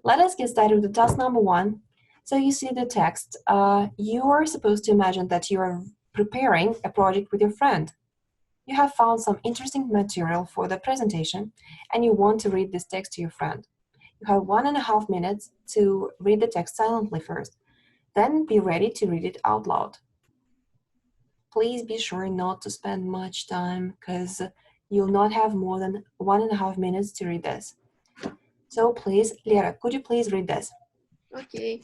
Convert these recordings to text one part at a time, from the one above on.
Let us get started with the task number 1. So you see the text. You are supposed to imagine that you are preparing a project with your friend. You have found some interesting material for the presentation and you want to read this text to your friend. You have 1.5 minutes to read the text silently first. Then be ready to read it out loud. Please be sure not to spend much time because you'll not have more than 1.5 minutes to read this. So please, Lera, could you please read this? Okay.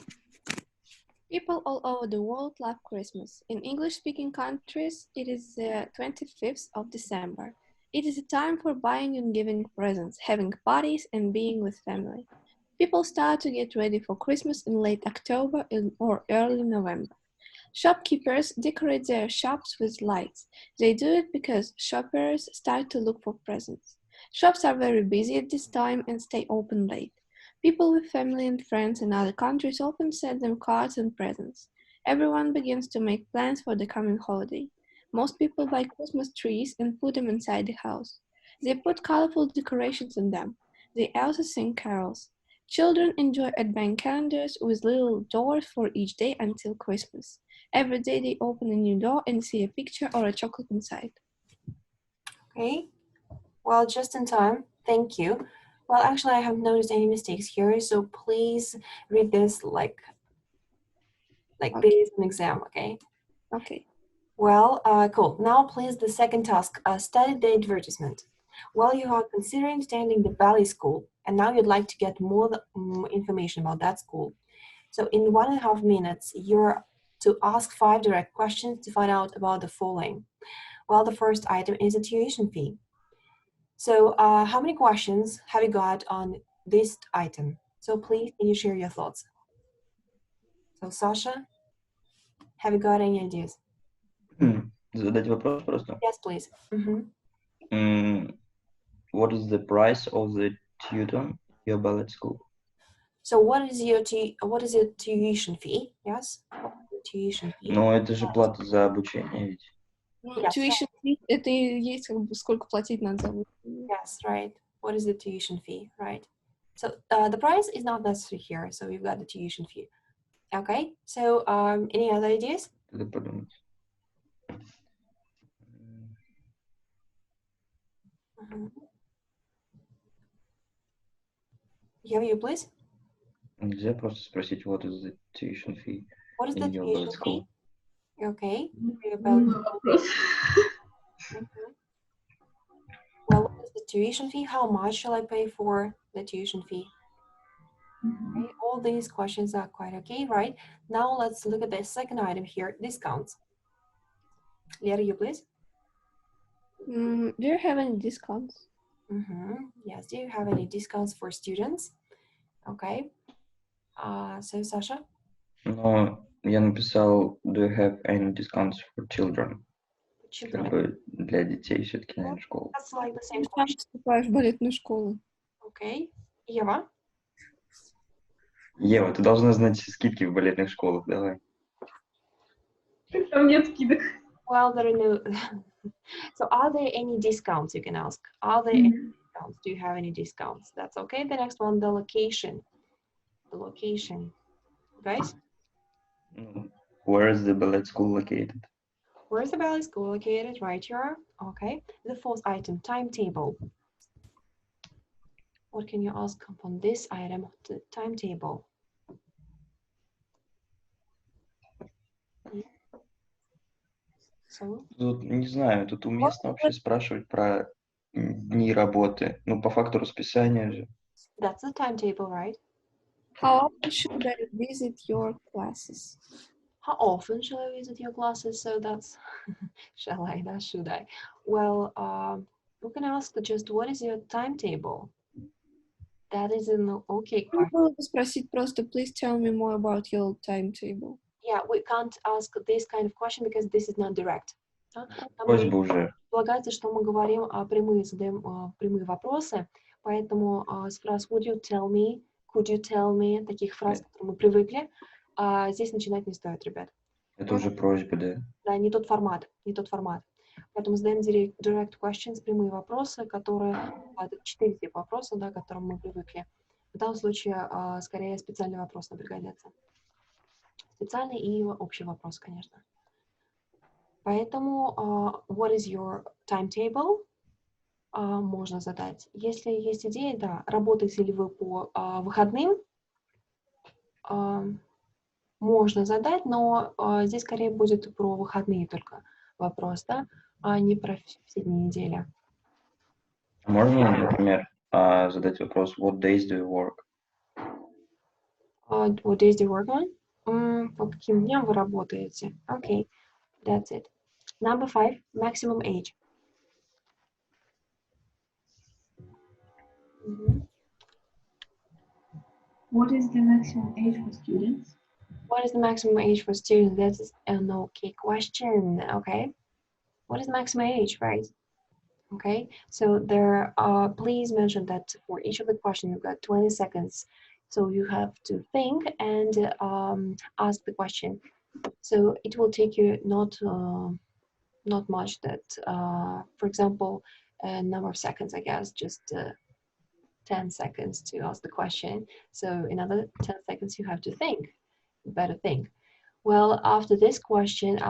People all over the world love Christmas. In English-speaking countries, it is the 25th of December. It is a time for buying and giving presents, having parties, and being with family. People start to get ready for Christmas in late October or early November. Shopkeepers decorate their shops with lights. They do it because shoppers start to look for presents. Shops are very busy at this time and stay open late. People with family and friends in other countries often send them cards and presents. Everyone begins to make plans for the coming holiday. Most people buy Christmas trees and put them inside the house. They put colorful decorations on them. They also sing carols. Children enjoy advent calendars with little doors for each day until Christmas. Every day they open a new door and see a picture or a chocolate inside. Okay, well, just in time, thank you. Well, actually, I haven't noticed any mistakes here, so please read this like Okay. this is an exam, okay? Okay. Well, cool. Now, please, the second task, study the advertisement. Well, you are considering attending the ballet school, and now you'd like to get more information about that school. So in 1.5 minutes, you're to ask 5 direct questions to find out about the following. Well, the first item is a tuition fee. So how many questions have you got on this item? So please, can you share your thoughts? So, Sasha, have you got any ideas? Задать вопрос просто. Yes, please. What is the price of the tutor in your ballet school? So what is your tuition fee? Yes, tuition fee. Ну, это же плата за обучение ведь. Yes, Tuition fee — это и есть как бы сколько платить надо за обучение. Yes, right. What is the tuition fee, right? So the price is not necessary here, so we've got the tuition fee. Okay, so any other ideas? Надо подумать. You please. Нельзя просто спросить, what is the tuition fee What is the in your ballet tuition school? fee? Okay. Well, what is the tuition fee? How much shall I pay for the tuition fee? Okay, all these questions are quite okay, right? Now let's look at the second item here, discounts. Lera, you please. Do you have any discounts? Yes, do you have any discounts for students? Okay. So, Sasha? Но я написал, do you have any discounts for children? Как бы для детей все-таки, наверное, школа. That's like the same Сам question. поступаешь в балетную школу. Okay. Ева? Ева, ты должна знать скидки в балетных школах, давай. Там нет скидок. Well, there are no... So, are there any discounts, you can ask? Are there any discounts? Do you have any discounts? That's okay. The next one, the location. The location. Guys? Where is the ballet school located? Where is the ballet school located? Right here. Okay. The fourth item, timetable. What can you ask upon this item, the timetable? So? Тут, не знаю, тут уместно вообще спрашивать про дни работы. Ну, по факту расписания же. That's the timetable, right? How often should I visit your classes? How often shall I visit your classes? So that's, shall I, that should I? Well, you can ask just what is your timetable? That is an okay question. Можно было бы спросить просто, please tell me more about your timetable. Yeah, we can't ask this kind of question because this is not direct. Просьба уже. Предполагается, что мы говорим прямые, задаем прямые вопросы, поэтому фраз would you tell me, could you tell me, таких фраз, к которым мы привыкли, здесь начинать не стоит, ребят. Это уже просьба, да? Да, не тот формат, не тот формат. Поэтому задаем direct questions, прямые вопросы, которые, это 4 типа вопросов, да, к которым мы привыкли. В данном случае скорее специальный вопрос нам пригодится. Специальный и общий вопрос, конечно. Поэтому what is your timetable? Можно задать. Если есть идея, да, работаете ли вы по выходным, можно задать, но здесь скорее будет про выходные только вопрос, да, а не про все дни недели. Можно, например, задать вопрос what days do you work? What days do you work on? По каким дням вы работаете? Okay, that's it. Number 5, maximum age. What is the maximum age for students? What is the maximum age for students? That is an okay question, okay? What is the maximum age, right? Okay, so there, please mention that for each of the questions, you've got 20 seconds. So you have to think and ask the question. So it will take you not much that, for example, a number of seconds, I guess, just 10 seconds to ask the question. So another 10 seconds you have to think, better think. Well, after these questions,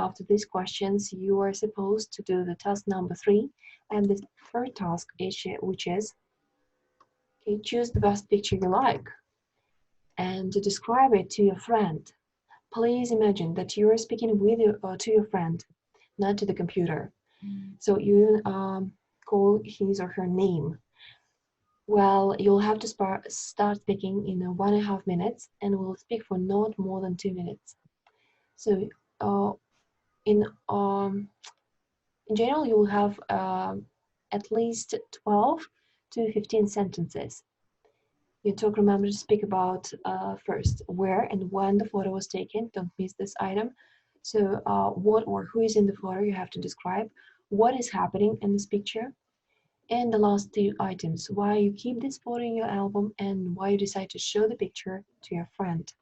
you are supposed to do the task number 3, and the third task is, which is, okay, choose the best picture you like, and to describe it to your friend. Please imagine that you are speaking with to your friend, not to the computer. So you call his or her name. Well, you'll have to start speaking in 1.5 minutes, and will speak for not more than 2 minutes. So in general, you will have at least 12 to 15 sentences. You talk, remember to speak about first where and when the photo was taken. Don't miss this item. So what or who is in the photo, you have to describe what is happening in this picture. And the last 2 items, why you keep this photo in your album and why you decide to show the picture to your friend.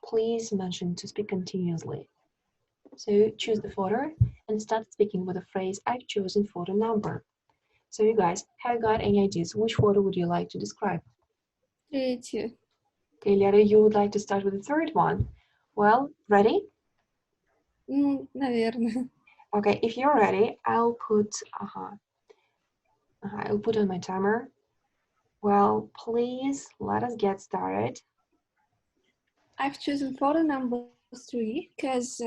Please mention to speak continuously. So choose the photo and start speaking with the phrase I've chosen photo number. So you guys, have you got any ideas? Which photo would you like to describe? Третью. Okay, Lera, you would like to start with the third one. Well, ready? Наверное. Okay, if you're ready, I'll put on my timer. Well, please let us get started. I've chosen photo number 3 because,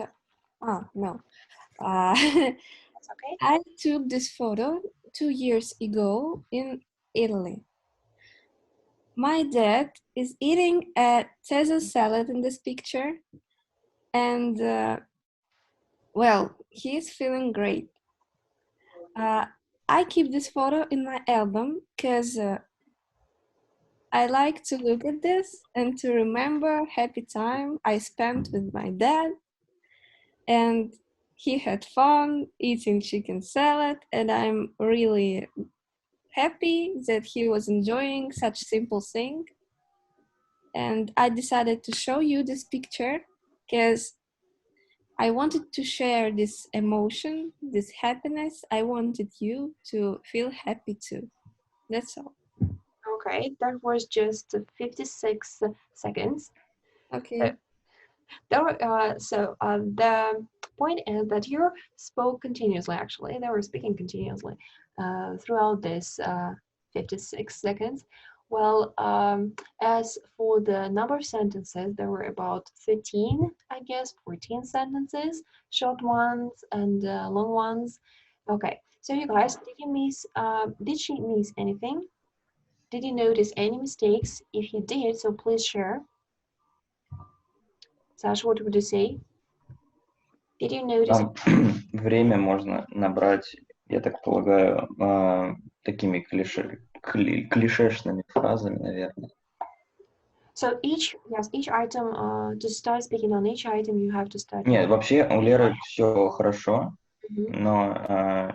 no. That's okay. I took this photo 2 years ago in Italy. My dad is eating a Caesar salad in this picture, and well, he's feeling great. I keep this photo in my album because I like to look at this and to remember happy time I spent with my dad, and he had fun eating chicken salad, and I'm really happy that he was enjoying such simple thing. And I decided to show you this picture because I wanted to share this emotion, this happiness. I wanted you to feel happy too. That's all. Okay, that was just 56 seconds. Okay. The point is that you spoke continuously, actually. They were speaking continuously throughout this 56 seconds. Well, as for the number of sentences, there were about 13, I guess, 14 sentences, short ones and long ones. Okay, so you guys, did she miss anything? Did you notice any mistakes? If you did, so please share. Sasha, what would you say? Did you notice? Там время можно набрать, я так полагаю, такими клишешными фразами, наверное. So each item, to start speaking on each item, you have to start. Нет, вообще у Леры все хорошо, но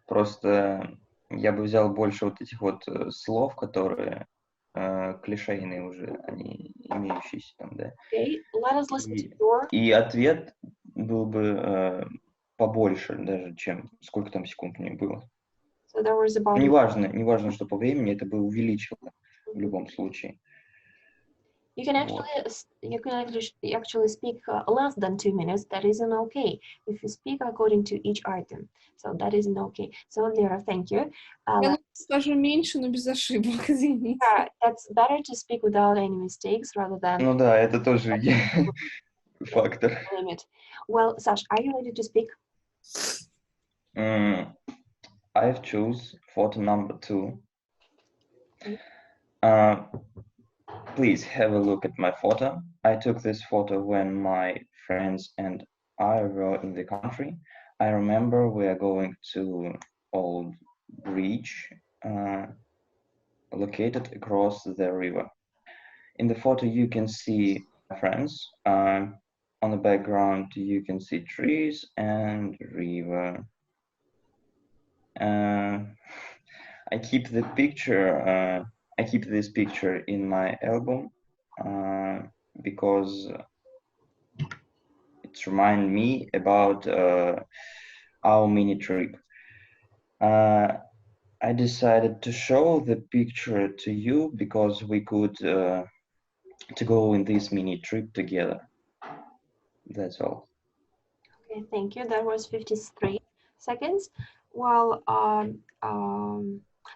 просто я бы взял больше вот этих вот слов, которые клишейные уже, они имеющиеся там, да. Okay, let us listen to your. И ответ был бы побольше даже, чем сколько там секунд у нее было. So there was about. Неважно, что по времени это бы увеличило в любом случае. You can actually speak less than 2 minutes. That isn't okay. If you speak according to each item, so that isn't okay. So Lera, thank you. Я лучше скажу меньше, но без ошибок, извините. Yeah, that's better to speak without any mistakes rather than. Ну да, это тоже фактор. Limit. Well, Sash, are you ready to speak? I've choose photo number 2. Please have a look at my photo. I took this photo when my friends and I were in the country. I remember we are going to old bridge located across the river. In the photo you can see friends. On the background you can see trees and river. I keep the picture. I keep this picture in my album because it reminds me about our mini trip. I decided to show the picture to you because we could to go in this mini trip together. That's all. Okay, thank you. That was 53 seconds. Well,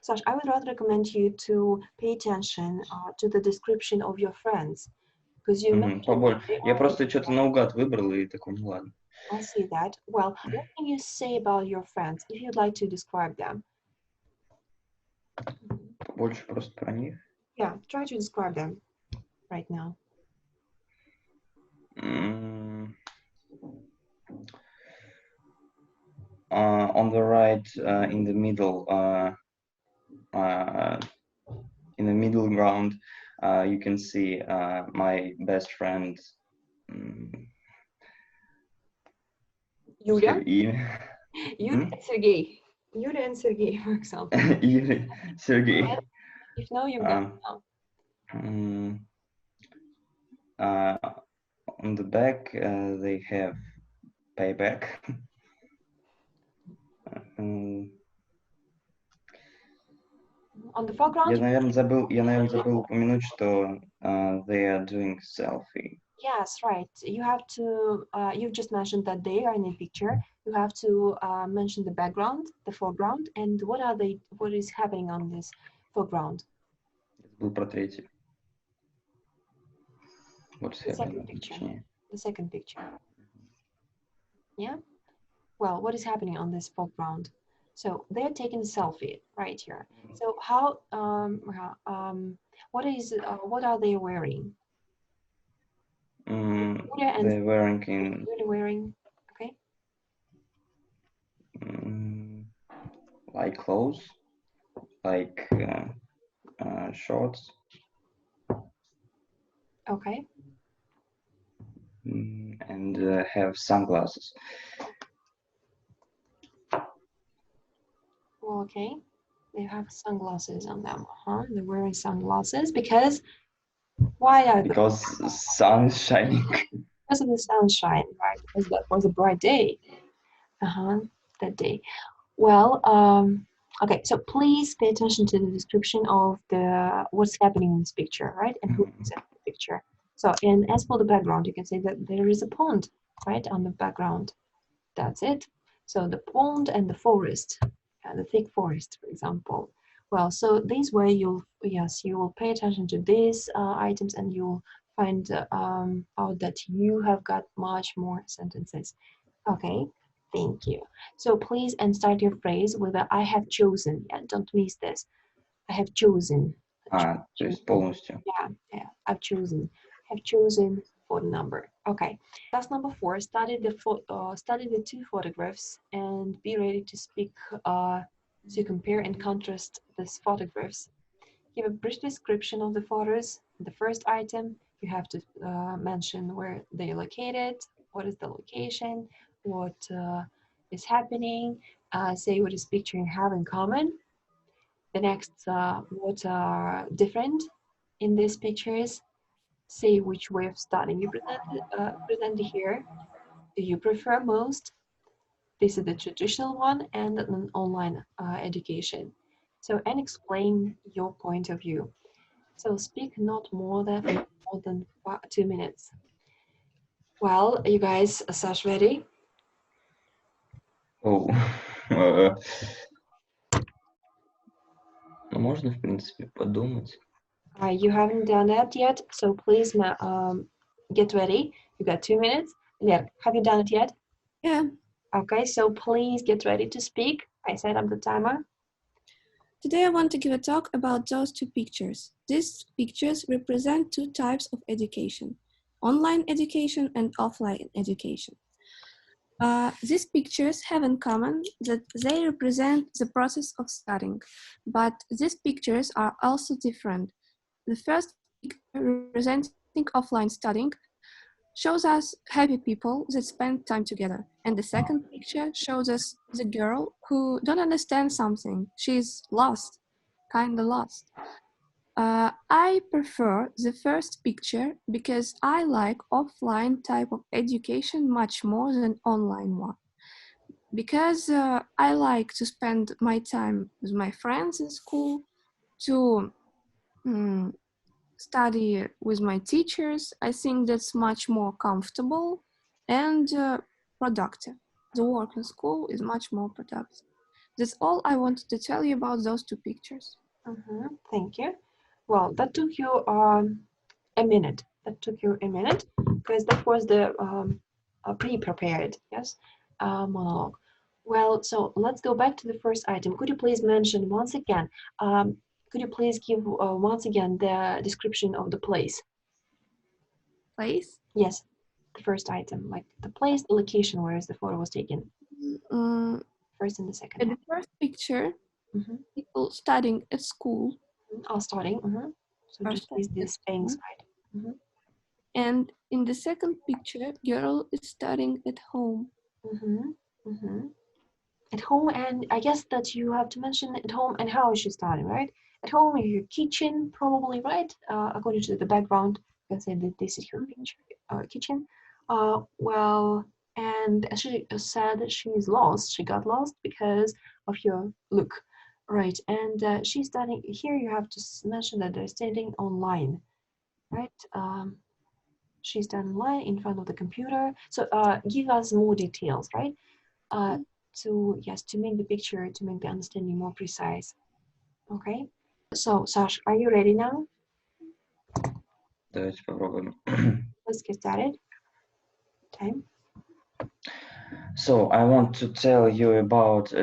Sash, I would rather recommend you to pay attention to the description of your friends. Because you mentioned Я просто что-то наугад выбрал и такой, ну ладно. I see that. Well, what can you say about your friends if you'd like to describe them? Больше просто про них. Yeah, try to describe them right now. On the right, in the middle ground, you can see my best friend. Yulia? Yulia and Sergey. Yulia and Sergey, for example. Юрий, Сергей. If no, you got On the back, they have payback. On the foreground? Я, наверное, забыл упомянуть, что they are doing selfie. Yes, right. You have to, you've just mentioned that they are in a picture. You have to mention the background, the foreground, and what is happening on this foreground? Был про третий. What's The happening? second picture. The second picture. Yeah? Well, what is happening on this foreground? So they're taking a selfie right here. So how, what are they wearing? They're wearing okay. Like clothes, like shorts. Okay. And have sunglasses. Okay. They have sunglasses on them. They're wearing sunglasses because why are they? Because the sun is shining. Because of the sunshine, right? Because that was a bright day. That day. Well, okay, so please pay attention to the description of what's happening in this picture, right? And who is in the picture. So, and as for the background, you can say that there is a pond, right, on the background. That's it. So the pond and the forest, the thick forest, for example. Well, so this way you will pay attention to these items and you'll find out that you have got much more sentences. Okay, thank you. So please, and start your phrase with a I have chosen. Yeah, don't miss this. I have chosen. То есть полностью. Yeah, I've chosen. Have chosen photo number. Okay, task number 4. Study the 2 photographs and be ready to speak to compare and contrast these photographs. Give a brief description of the photos. The first item, you have to mention where they're located, what is the location, what is happening, say what is picture you have in common. The next, what are different in these pictures, say which way of studying you present here. Do you prefer most? This is the traditional one and an online education. So, and explain your point of view. So speak not more than 2 minutes. Well, you guys, Sash, ready? Oh. Ну, можно, в принципе, подумать. You haven't done that yet, so please get ready. You got 2 minutes. Ler, have you done it yet? Yeah. Okay, so please get ready to speak. I set up the timer. Today I want to give a talk about those two pictures. These pictures represent two types of education, online education and offline education. These pictures have in common that they represent the process of studying, but these pictures are also different. The first picture representing offline studying shows us happy people that spend time together. And the second picture shows us the girl who don't understand something. She's lost, kind of lost. I prefer the first picture because I like offline type of education much more than online one. Because I like to spend my time with my friends in school, to study with my teachers. I think that's much more comfortable and productive. The work in school is much more productive. That's all I wanted to tell you about those two pictures. Thank you. Well, that took you a minute. That took you a minute because that was the pre-prepared, yes, monologue. Well, so let's go back to the first item. Could you please mention once again, could you please give once again the description of the place? Place? Yes, the first item, like the place, the location where the photo was taken. First and the second. In the first picture, people studying at school. Studying. So just is the Spain side. And in the second picture, girl is studying at home. At home, and I guess that you have to mention at home and how is she studying, right? At home in your kitchen, probably, right? According to the background, you can say that this is her picture, kitchen. Well, and as she said, she's lost. She got lost because of your look, right? And she's studying. Here you have to mention that they're studying online, right? She's done online in front of the computer. So give us more details, right? To make the picture, to make the understanding more precise. Okay. So, Sash, are you ready now? Давайте попробуем. Let's get started. Time. So I want to tell you about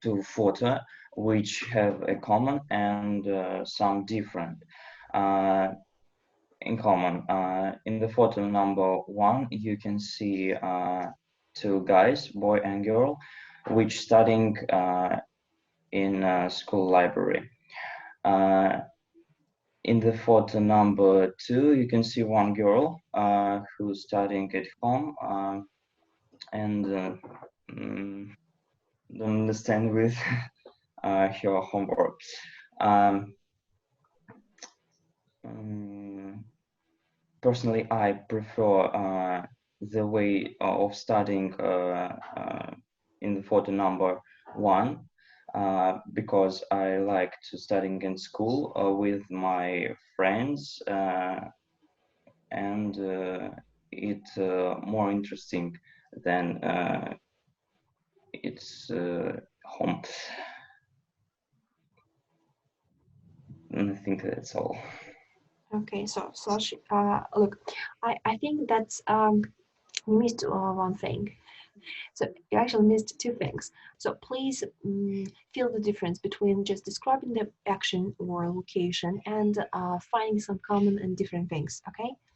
two photos which have a common and some different. In common, in the photo number 1, you can see two guys, boy and girl, which studying in a school library. In the photo number 2, you can see one girl who's studying at home and don't understand with her homework. Personally, I prefer the way of studying in the photo number 1 because I like to studying in school with my friends and it's more interesting than it's home. And I think that's all. Okay, so look, I think that's you missed one thing. So you actually missed two things. So please feel the difference between just describing the action or location and finding some common and different things. Okay.